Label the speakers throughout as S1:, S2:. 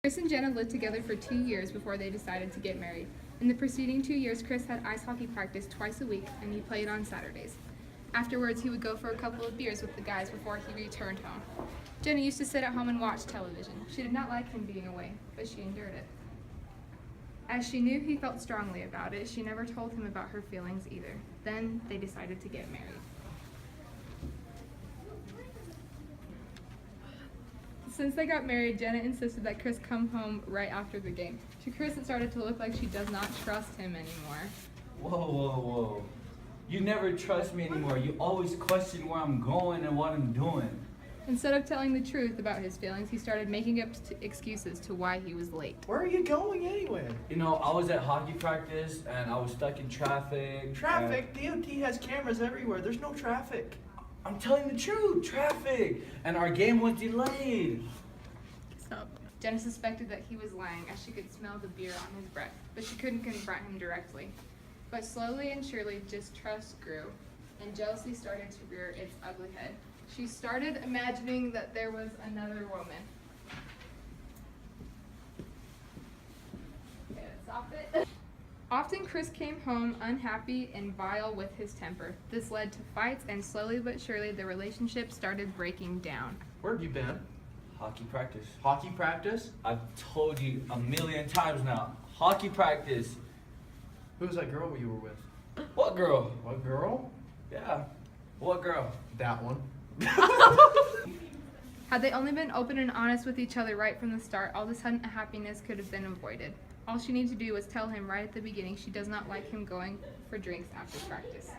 S1: Chris and Jenna lived together for 2 years before they decided to get married. In the preceding 2 years, Chris had ice hockey practice twice a week and he played on Saturdays. Afterwards, he would go for a couple of beers with the guys before he returned home. Jenna used to sit at home and watch television. She did not like him being away, but she endured it. As she knew he felt strongly about it, she never told him about her feelings either. Then they decided to get married. Since they got married, Jenna insisted that Chris come home right after the game. To Chris, it started to look like she does not trust him anymore.
S2: Whoa. You never trust me anymore. You always question where I'm going and what I'm doing.
S1: Instead of telling the truth about his feelings, he started making up excuses to why he was late.
S3: Where are you going anyway?
S2: You know, I was at hockey practice and I was stuck in traffic.
S3: Traffic? DOT has cameras everywhere. There's no traffic.
S2: I'm telling the truth, traffic. And our game was delayed.
S1: Stop. Jenna suspected that he was lying as she could smell the beer on his breath, but she couldn't confront him directly. But slowly and surely, distrust grew, and jealousy started to rear its ugly head. She started imagining that there was another woman. Okay, stop it. Often Chris came home unhappy and vile with his temper. This led to fights, and slowly but surely the relationship started breaking down.
S3: Where have you been?
S2: Hockey practice.
S3: Hockey practice?
S2: I've told you a million times now. Hockey practice.
S3: Who's that girl you were with?
S2: What girl?
S3: What girl?
S2: Yeah. What girl?
S3: That one.
S1: Had they only been open and honest with each other right from the start, all this unhappiness could have been avoided. All she needed to do was tell him right at the beginning she does not like him going for drinks after practice.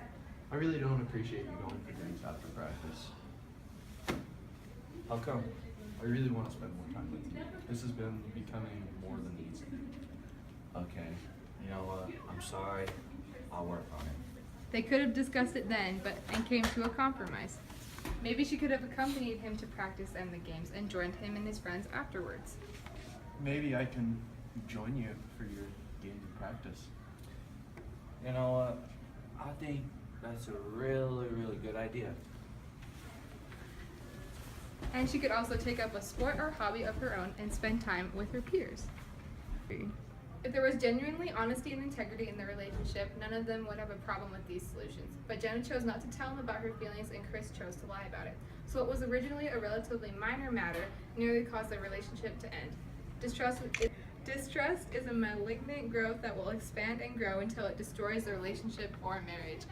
S3: I really don't appreciate you going for drinks after practice.
S2: How come?
S3: I really want to spend more time with you. This has been becoming more than easy.
S2: Okay. You know what? I'm sorry. I'll work on it.
S1: They could have discussed it then, and came to a compromise. Maybe she could have accompanied him to practice and the games and joined him and his friends afterwards.
S3: Maybe I can join you for your game practice.
S2: You know what? I think that's a really good idea.
S1: And she could also take up a sport or hobby of her own and spend time with her peers. If there was genuinely honesty and integrity in the relationship, none of them would have a problem with these solutions. But Jenna chose not to tell him about her feelings, and Chris chose to lie about it. So what was originally a relatively minor matter nearly caused the relationship to end. Distrust is a malignant growth that will expand and grow until it destroys the relationship or marriage.